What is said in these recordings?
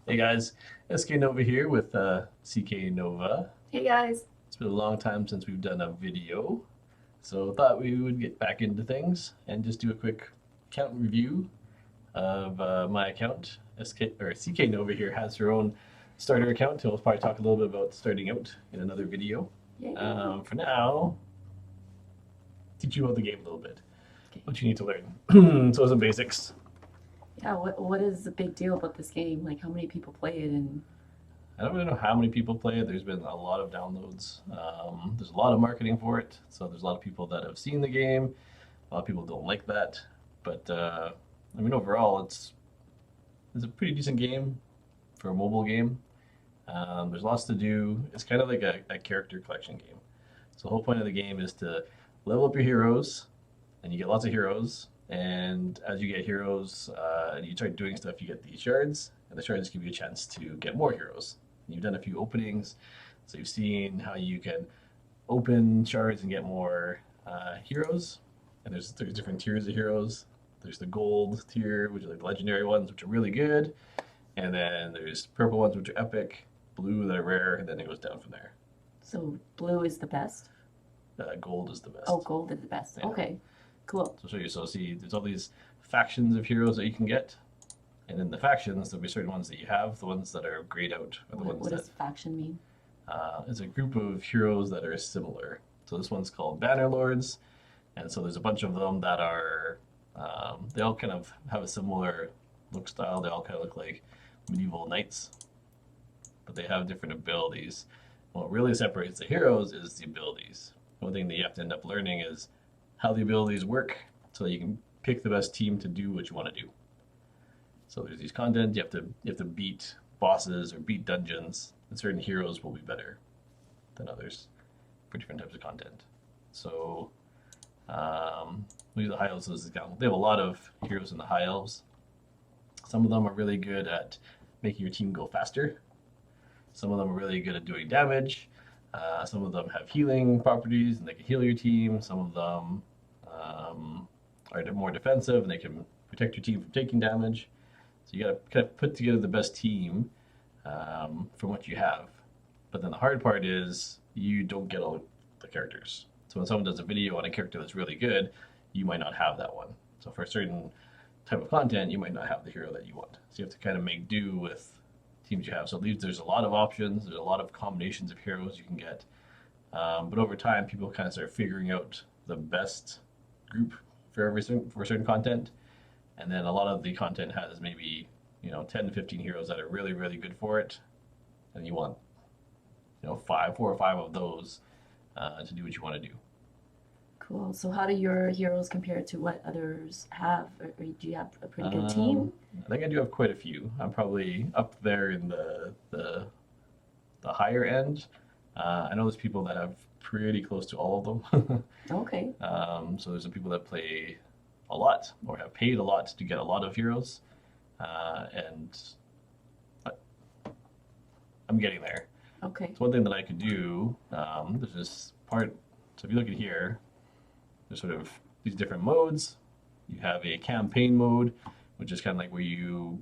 Hey guys, SKNova here with CKNova. Hey guys. It's been a long time since we've done a video, so thought we would get back into things and just do a quick account review of my account. CKNova here has her own starter account, and we'll probably talk a little bit about starting out in another video. Yay. For now, teach you about the game a little bit, Okay. what you need to learn. So some basics. Yeah, what is the big deal about this game? Like how many people play it and I don't really know how many people play it. There's been a lot of downloads. There's a lot of marketing for it. So there's a lot of people that have seen the game. A lot of people don't like that. But I mean, overall, it's a pretty decent game for a mobile game. There's lots to do. It's kind of like a character collection game. So the whole point of the game is to level up your heroes, and you get lots of heroes. And as you get heroes, and you start doing stuff, you get these shards, and the shards give you a chance to get more heroes. You've done a few openings, so you've seen how you can open shards and get more heroes. And there's different tiers of heroes. There's the gold tier, which are like the legendary ones, which are really good. And then there's purple ones, which are epic, blue that are rare, and then it goes down from there. so blue is the best? Gold is the Oh, best. gold is the best. Yeah. Okay. Cool. So I'll show you. So see, there's all these factions of heroes that you can get. And in the factions, there'll be certain ones that you have. The ones that are grayed out are the ones What that does faction mean? is a group of heroes that are similar. So this one's called Banner Lords, and so there's a bunch of them that are they all kind of have a similar look style. They all kind of look like medieval knights, but they have different abilities. What really separates the heroes is the abilities. One thing that you have to end up learning is how the abilities work, so that you can pick the best team to do what you want to do. So there's these content you have to beat bosses or beat dungeons, and certain heroes will be better than others for different types of content. So we use the high elves as an example. They have a lot of heroes in the high elves. Some of them are really good at making your team go faster. Some of them are really good at doing damage. Some of them have healing properties and they can heal your team. Some of them are more defensive and they can protect your team from taking damage. So you got to kind of put together the best team from what you have. But then the hard part is you don't get all the characters. So when someone does a video on a character that's really good, you might not have that one. So for a certain type of content, you might not have the hero that you want. So you have to kind of make do with teams you have. So there's a lot of options. There's a lot of combinations of heroes you can get. But over time, people kind of start figuring out the best group for certain content. And then a lot of the content has maybe 10 to 15 heroes that are really really good for it, and you want four or five of those to do what you want to do. Cool. So how do your heroes compare to what others have? Or do you have a pretty good Um, team? I think I do have quite a few. I'm probably up there in the higher end. I know there's people that have pretty close to all of them. Okay. So there's some people that play a lot or have paid a lot to get a lot of heroes, and I'm getting there. Okay. So one thing that I could do, there's this part. So if you look at here, there's sort of these different modes. You have a campaign mode, which is kind of like where you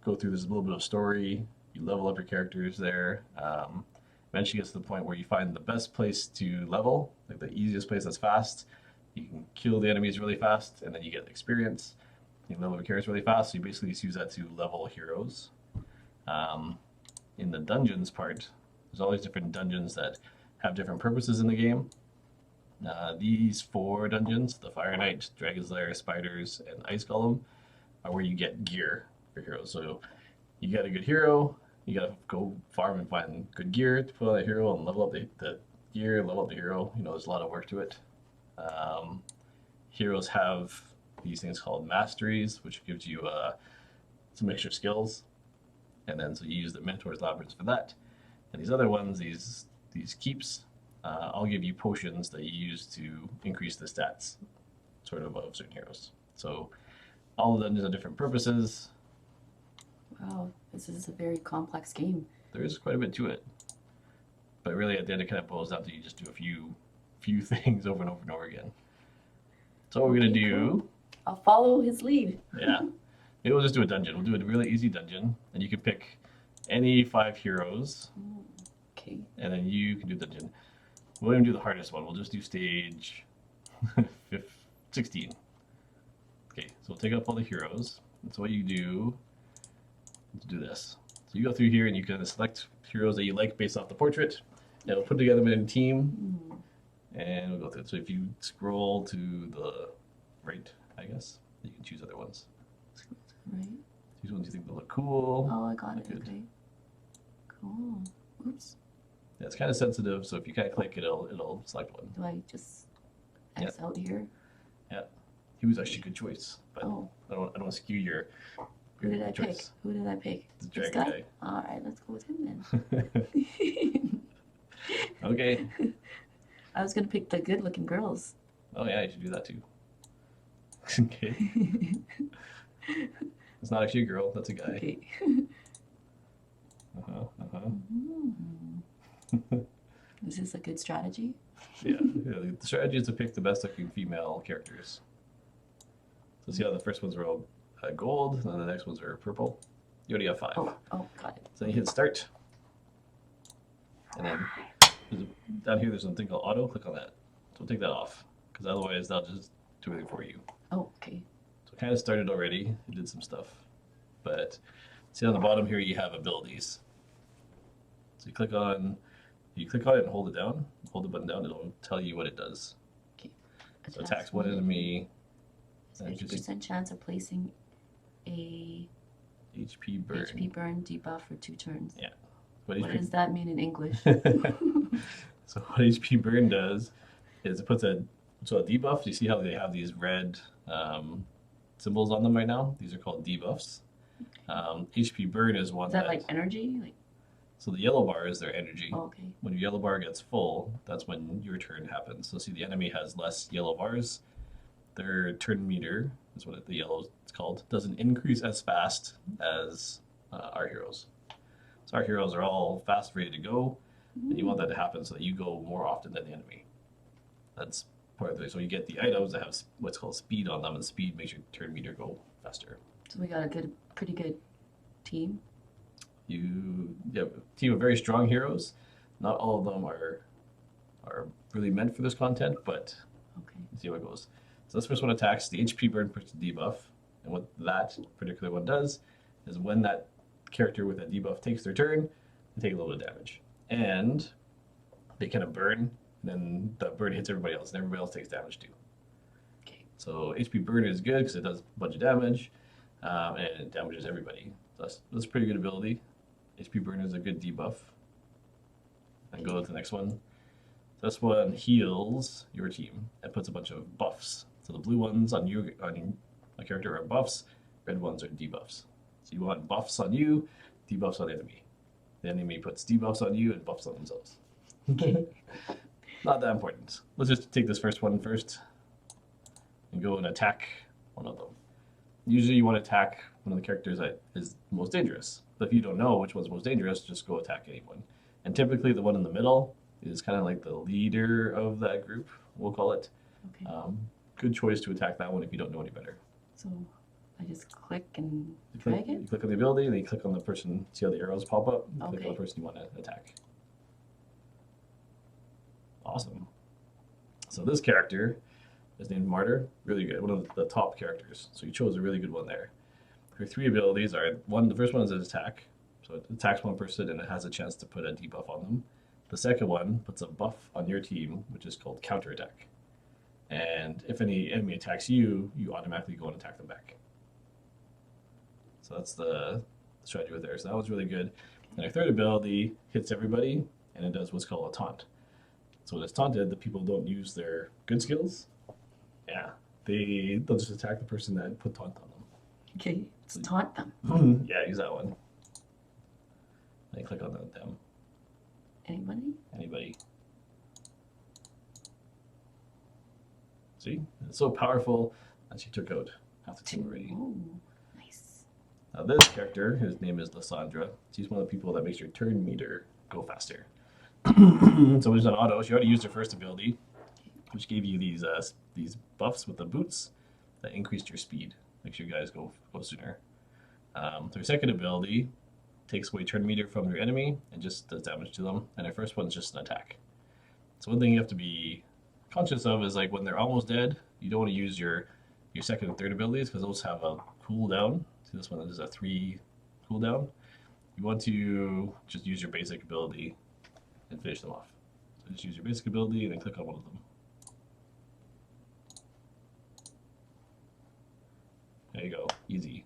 go through this little bit of story. You level up your characters there. Eventually gets to the point where you find the best place to level, like the easiest place that's fast. You can kill the enemies really fast, and then you get experience. You can level your characters really fast, so you basically just use that to level heroes. Um, in the dungeons part, there's all these different dungeons that have different purposes in the game. These four dungeons, the Fire Knight, Dragon's Lair, Spiders, and Ice Golem, are where you get gear for heroes. So you get a good hero, you gotta go farm and find good gear to put on that hero and level up the gear, level up the hero. There's a lot of work to it. Um, Heroes have these things called Masteries, which gives you some extra skills, and then so you use the Minotaur's Labyrinth for that. And these other ones, these keeps, I'll give you potions that you use to increase the stats, sort of certain heroes. So all of them have different purposes. Wow. This is a very complex game. There is quite a bit to it, but really at the end it kind of boils down to you just do a few things over and over and over again. So what we're gonna Okay, cool. do, I'll follow his lead. yeah, maybe we'll just do a dungeon. We'll do a really easy dungeon, and you can pick any 5 heroes, Oh, okay. and then you can do dungeon. We won't even do the hardest one. We'll just do stage 16. Okay, so we'll take up all the heroes. And so what you do is do this. So you go through here and you can select heroes that you like based off the portrait. And we'll put together in a team, and we'll go through it. So if you scroll to the right, I guess, you can choose other ones. Right. Choose ones you think will look cool. Oh, I got it. Good. Okay. Cool. Oops. Yeah, it's kind of sensitive, so if you kind of click it, it'll select one. Do I just X out here? Yeah, he was actually a good choice, but Oh, I don't want to skew your who did I pick? choice. Who did I pick? The This dragon guy? All right, let's go with him guy. then. Okay. I was gonna pick the good-looking girls. Oh yeah, you should do that too. Okay. It's not actually a girl. That's a guy. Okay. Is this a good strategy? Yeah. The strategy is to pick the best looking female characters. So see how the first ones are all gold, and then the next ones are purple. You already have 5. Oh, got it. So you hit start, and then down here there's something called auto. Click on that. So take that off, because otherwise they'll just do everything for you. Oh, okay. So it kind of started already. It did some stuff, but see on the bottom here you have abilities. So you click on it and hold it down. Hold the button down. It'll tell you what it does. Okay. So attacks one enemy. 50% chance of placing a HP burn. HP burn debuff for 2 turns. Yeah. What does that mean in English? So what HP burn does is it puts a debuff. You see how they have these red symbols on them right now? These are called debuffs. HP burn is one Is that like energy? Like, so the yellow bar is their energy. oh, okay. When your yellow bar gets full, that's when your turn happens. So see the enemy has less yellow bars. Their turn meter is what the yellow is called. Doesn't increase as fast as our heroes. So our heroes are all fast, ready to go, and you want that to happen so that you go more often than the enemy. That's part of it. So you get the items that have what's called speed on them, and speed makes your turn meter go faster. So we got a pretty good team. You have a team of very strong heroes. Not all of them are really meant for this content, but Okay. let's see how it goes. So this first one attacks. The HP burn puts the debuff, and what that particular one does is when that character with that debuff takes their turn, they take a little bit of damage, and they kind of burn. And then the burn hits everybody else, and everybody else takes damage too. Okay. So HP burn is good because it does a bunch of damage, and it damages everybody. So that's a pretty good ability. HP burn is a good debuff. And go to the next one. This one heals your team and puts a bunch of buffs. So the blue ones on a character are buffs, red ones are debuffs. So you want buffs on you, debuffs on the enemy. The enemy puts debuffs on you and buffs on themselves. Okay. Not that important. Let's just take this first one first and go and attack one of them. Usually you want to attack one of the characters that is most dangerous. But if you don't know which one's most dangerous, just go attack anyone. And typically the one in the middle is kind of like the leader of that group, we'll call it. Okay. Good choice to attack that one if you don't know any better. So I just click and You drag click, it? you click on the ability, and then you click on the person. See how the arrows pop up? You click on Okay. the person you want to attack. Awesome. So this character is named Martyr. Really good. One of the top characters. So you chose a really good one there. Her 3 abilities are the first one is an attack. So it attacks one person and it has a chance to put a debuff on them. The second one puts a buff on your team, which is called counterattack. And if any enemy attacks you, you automatically go and attack them back. So that's the strategy with there. So that was really good. And our third ability hits everybody, and it does what's called a taunt. So when it's taunted, the people don't use their good skills. Yeah, they'll just attack the person that put taunt on Okay. Let's taunt them. them. Yeah, use that one. Then click on them. Anybody? Anybody. See, it's so powerful that she took out half the team already. Oh, nice. Now this character, whose name is Lysandra, she's one of the people that makes your turn meter go faster. So she's on auto. She already used her first ability, which gave you these buffs with the boots that increased your speed. Makes your guys go sooner. Her second ability takes away turn meter from your enemy and just does damage to them. And her first one's just an attack. So one thing you have to be conscious of is like when they're almost dead, you don't want to use your second and third abilities because those have a cooldown. See this one is a 3 cooldown. You want to just use your basic ability and finish them off. So just use your basic ability and then click on one of them. There you go, easy.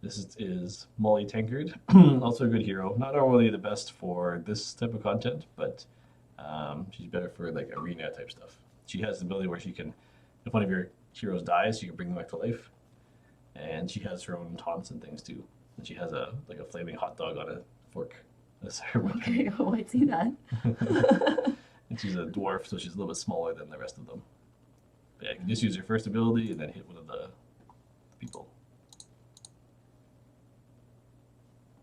This is Molly Tankard, also a good hero. Not normally the best for this type of content, but she's better for like arena type stuff. She has the ability where she can, if one of your heroes dies, you can bring them back to life. And she has her own taunts and things too. And she has a flaming hot dog on a fork. That's her weapon. Okay, oh, I see that. And she's a dwarf, so she's a little bit smaller than the rest of them. But yeah, you can just use your first ability and then hit one of the people.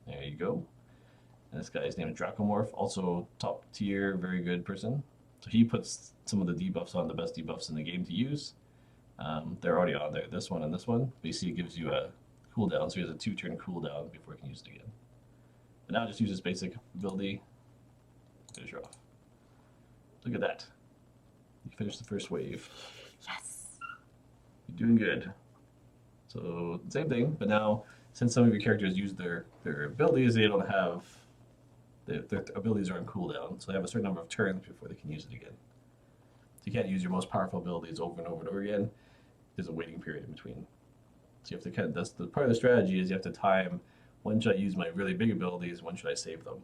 There you go. And this guy's name is Dracomorph, also top tier, very good person. So he puts some of the debuffs on, the best debuffs in the game to use. They're already on there, this one and this one. Basically, it gives you a cooldown, so he has a 2-turn cooldown before he can use it again. But now just use his basic ability, finish her off. Look at that. You finished the first wave. Yes. You're doing good. So same thing, but now since some of your characters use their abilities, they don't have their abilities are on cooldown, so they have a certain number of turns before they can use it again. So you can't use your most powerful abilities over and over and over again. There's a waiting period in between. So you have to that's the part of the strategy is you have to time when should I use my really big abilities, when should I save them.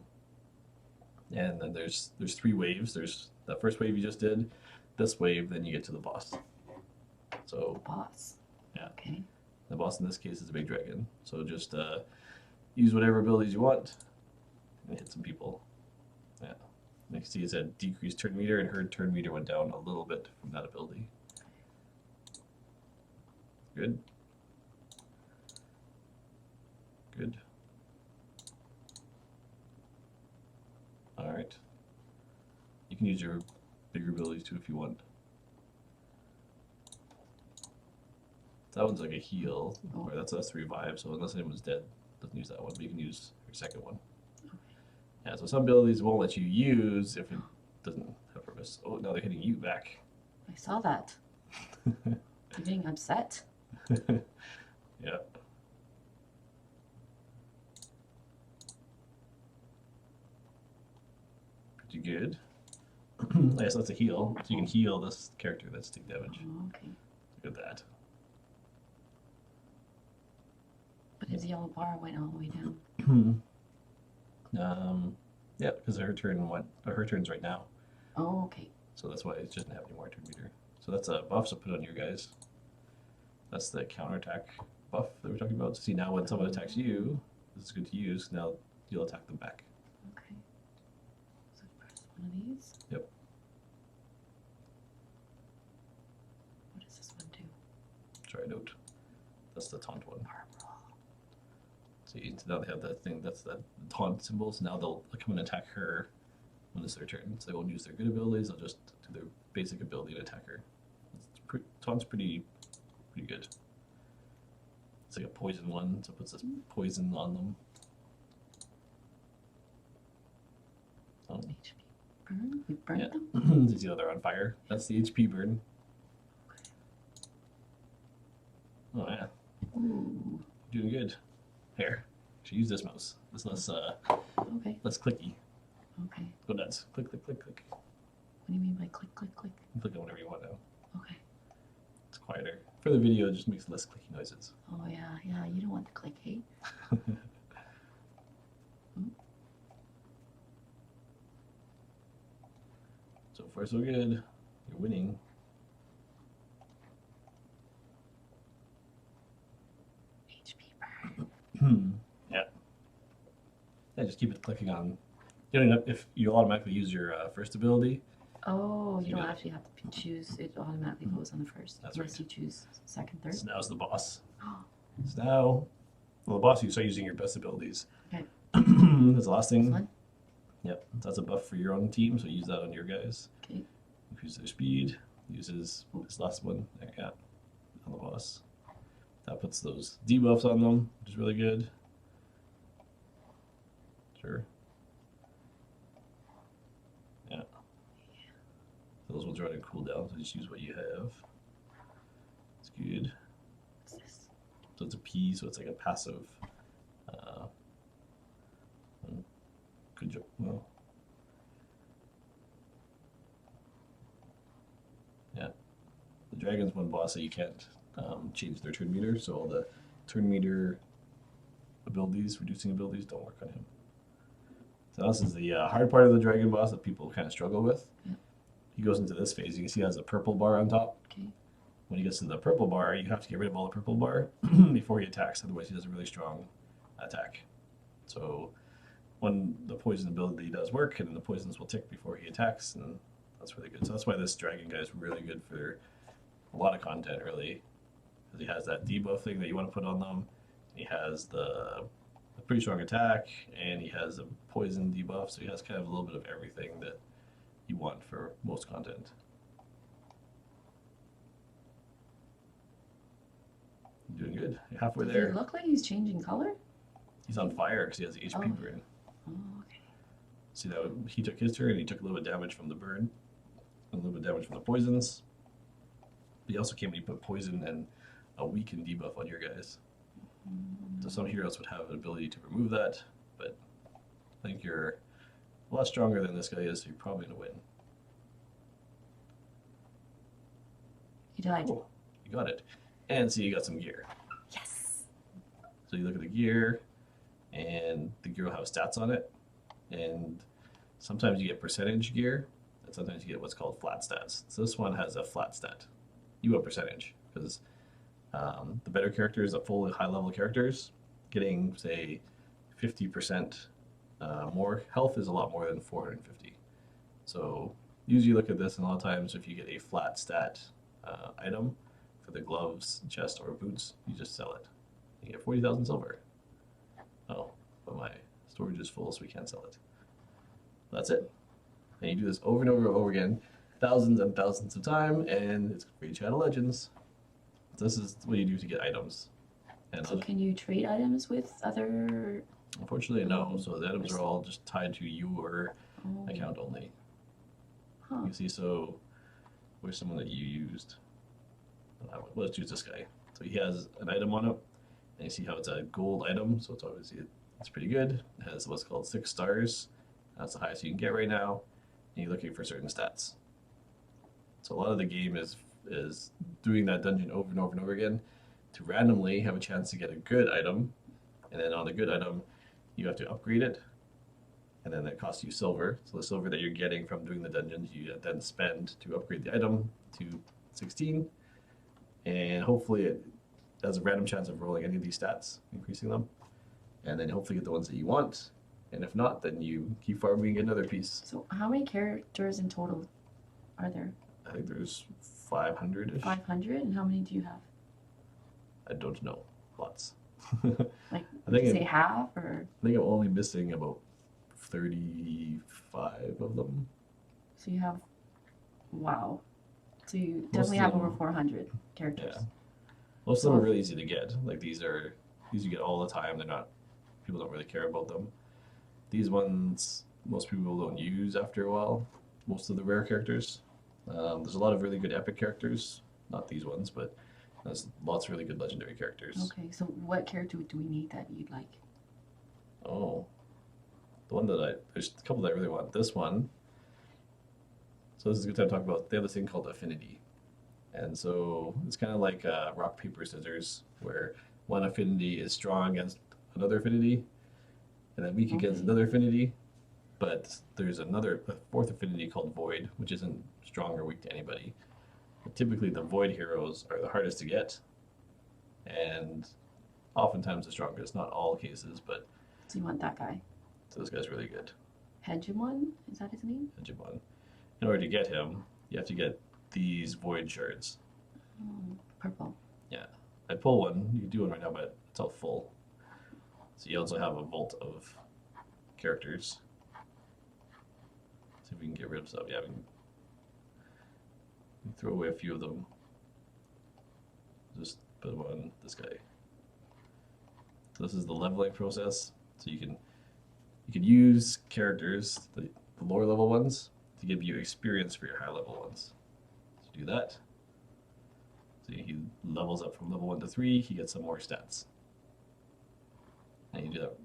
And then there's 3 waves. There's that first wave you just did, this wave, then you get to the boss. So boss. Yeah. Okay. The boss in this case is a big dragon. So just use whatever abilities you want and hit some people. Yeah. And you can see it said decreased turn meter, and her turn meter went down a little bit from that ability. Good. Good. All right. You can use your bigger abilities too if you want. That one's like a heal, or that's to revive, so unless anyone's dead, doesn't use that one, but you can use your second one. Okay. Yeah, so some abilities won't let you use if it doesn't have purpose. Oh, now they're hitting you back. I saw that. You're getting upset. Yeah. Pretty good. Yes, that's a heal, so you can heal this character that's taking damage. Oh, okay. Look at that. But his yellow bar went all the way down. Yeah, because her turn's right now. Oh, okay. So that's why it doesn't have any more turn meter. So that's a buff, so put it on your guys. That's the counterattack buff that we're talking about. So see now when someone attacks you, this is good to use. Now you'll attack them back. Okay. So press one of these. Yep. What does this one do? Try note. That's the taunt one. Purple. See, so now they have that thing, that's that taunt symbol, so now they'll come and attack her when it's their turn. So they won't use their good abilities, they'll just do their basic ability and attack her. Taunt's pretty good. It's like a poison one, so it puts this poison on them. Oh. HP burn? We burned Yeah. them? You see how they're on fire? That's the HP burn. Oh yeah, Ooh. doing good. Here, should use this mouse. It's less Okay. less clicky. Okay. Go nuts. Click, click, click, click. What do you mean by click, click, click? Click on whatever you want now. Okay. It's quieter. For the video, it just makes less clicky noises. Oh yeah, yeah. You don't want the click, hey? So far, so good. You're winning. HP burn. Yeah. Yeah, just keep it clicking on. You don't have, if you automatically use your first ability. Oh, you You don't got it. actually have to choose. It automatically goes on the first. That's unless right. you choose second, third. So now's the boss. Oh, So now, well, the boss, you start using your best abilities. okay. That's the last This thing. one? Yep, that's a buff for your own team, so use that on your guys. Okay. Increase their speed. Uses this last one. There, yeah, on the boss. That puts those debuffs on them, which is really good. Sure. Yeah. Those ones are on cooldown, so just use what you have. It's good. What's this? So it's a P, so it's like a passive. Uh, good job. Well, yeah. The dragon's one boss that you can't change their turn meter, so all the turn meter abilities, reducing abilities, don't work on him. So this is the hard part of the dragon boss that people kind of struggle with. Yeah. He goes into this phase. You can see he has a purple bar on top. Okay. When he gets to the purple bar, you have to get rid of all the purple bar before he attacks. Otherwise, he does a really strong attack. So when the poison ability does work, and then the poisons will tick before he attacks, and that's really good. So that's why this dragon guy is really good for a lot of content, really, because he has that debuff thing that you want to put on them. He has the pretty strong attack, and he has a poison debuff, so he has kind of a little bit of everything that you want for most content. You're doing good. You're halfway Does there. it look like he's changing color? He's on fire because he has HP Oh. burn. Oh, okay. See that he took his turn and he took a little bit of damage from the burn, a little bit of damage from the poisons. But he also came when you put poison and a weaken debuff on your guys. So some heroes would have an ability to remove that, but I think you're a lot stronger than this guy is, so you're probably gonna win. He died. Cool. You got it. And see, you got some gear. Yes. So you look at the gear, and the gear will have stats on it. And sometimes you get percentage gear, and sometimes you get what's called flat stats. So this one has a flat stat. You want percentage, because the better characters, the full high level characters, getting, say, 50% more health is a lot more than 450. So usually you look at this, and a lot of times if you get a flat stat item for the gloves, chest, or boots, you just sell it. You get 40,000 silver. Oh, but my storage is full, so we can't sell it. That's it. And you do this over and over and over again, thousands and thousands of time, and it's Raid Shadow Legends. This is what you do to get items. And So can you trade items with other? unfortunately, no. So the items are all just tied to your Oh. account only. Huh. You see, so where's someone that you used? Let's use this guy. So he has an item on it, and you see how it's a gold item, so it's obviously it's pretty good. It has what's called 6 stars. That's the highest you can get right now, and you're looking for certain stats. So a lot of the game is doing that dungeon over and over and over again to randomly have a chance to get a good item, and then on the good item, you have to upgrade it, and then that costs you silver. So the silver that you're getting from doing the dungeons, you then spend to upgrade the item to 16, and hopefully it has a random chance of rolling any of these stats, increasing them, and then hopefully get the ones that you want. And if not, then you keep farming and get another piece. So how many characters in total are there? I think there's 500-ish. 500, and how many do you have? I don't know. Lots. Like, I would think you say half or? I think I'm only missing about 35 of them. So you have, wow. So you Most definitely of have them- over 400 characters. Yeah. Most of them are really easy to get. Like these you get all the time. They're not, people don't really care about them. These ones, most people don't use after a while. Most of the rare characters. There's a lot of really good epic characters. Not these ones, but there's lots of really good legendary characters. Okay, so what character do we need that you'd like? Oh, the one that there's a couple that I really want. This one. So this is a good time to talk about. They have this thing called Affinity, and so it's kind of like rock paper scissors, where one affinity is strong against another affinity, and then weak against Okay. another affinity. But there's a fourth affinity called Void, which isn't strong or weak to anybody. But typically, the Void heroes are the hardest to get, and oftentimes the strongest. Not all cases, but So you want that guy? so this guy's really good. Hegemon? Is that his name? Digimon. In order to get him, you have to get these Void shards. Oh, purple. I pull one. You can do one right now, but it's all full. So you also have a vault of characters. See if we can get rid of some. Yeah, we can throw away a few of them. Just put them on this guy. So this is the leveling process. So you can You could use characters, the lower level ones, to give you experience for your high level ones. So do that. So he levels up from level 1 to 3, he gets some more stats. And you do that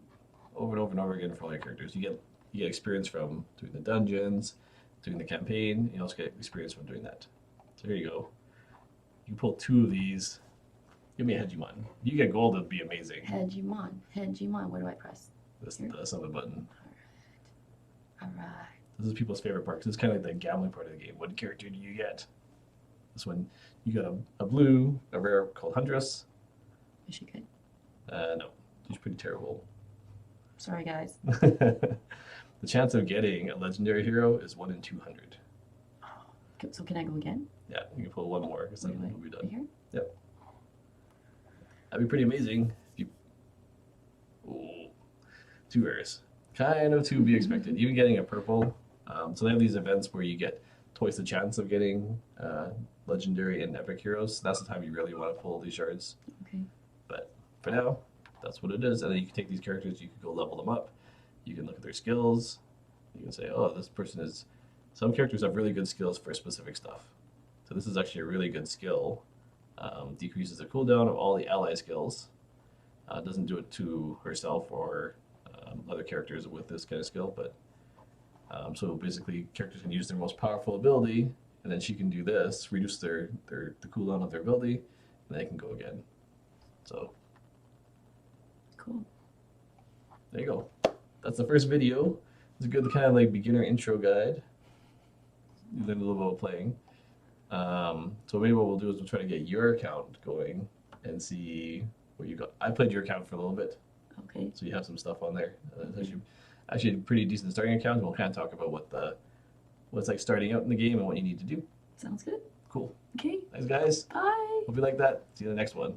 over and over and over again for all your characters. You get experience from doing the dungeons, doing the campaign. You also get experience from doing that. So here you go. You pull 2 of these. Give me a Hegemon. If you get gold, it'd be amazing. Hegemon. Hegemon. What do I press? The summon button. All right. This is people's favorite part because it's kind of like the gambling part of the game. What character do you get? This one, you got a blue, a rare called Huntress. Is she good? No, she's pretty terrible. Sorry, guys. The chance of getting a legendary hero is 1 in 200. So can I go again? Yeah, you can pull 1 more because then we'll be done. Right here? Yep. That'd be pretty amazing if you. Ooh, 2 rares. Kind of to be expected. Even getting a purple. So they have these events where you get twice the chance of getting legendary and epic heroes. That's the time you really want to pull these shards. Okay. But for now, that's what it is. And then you can take these characters, you can go level them up. You can look at their skills. You can say, oh, this person is. Some characters have really good skills for specific stuff. So this is actually a really good skill. Decreases the cooldown of all the ally skills. Doesn't do it to herself or other characters with this kind of skill, but so basically characters can use their most powerful ability, and then she can do this, reduce the cooldown of their ability, and they can go again. So cool. There you go. That's the first video. It's a good kind of like beginner intro guide. You learn a little bit about playing. So maybe what we'll do is we'll try to get your account going and see what you got. I played your account for a little bit. Okay. So you have some stuff on there. It's actually a pretty decent starting account. And we'll kind of talk about what's like starting out in the game and what you need to do. Sounds good. Cool. Okay. Thanks, guys. Bye. Hope you like that. See you in the next one.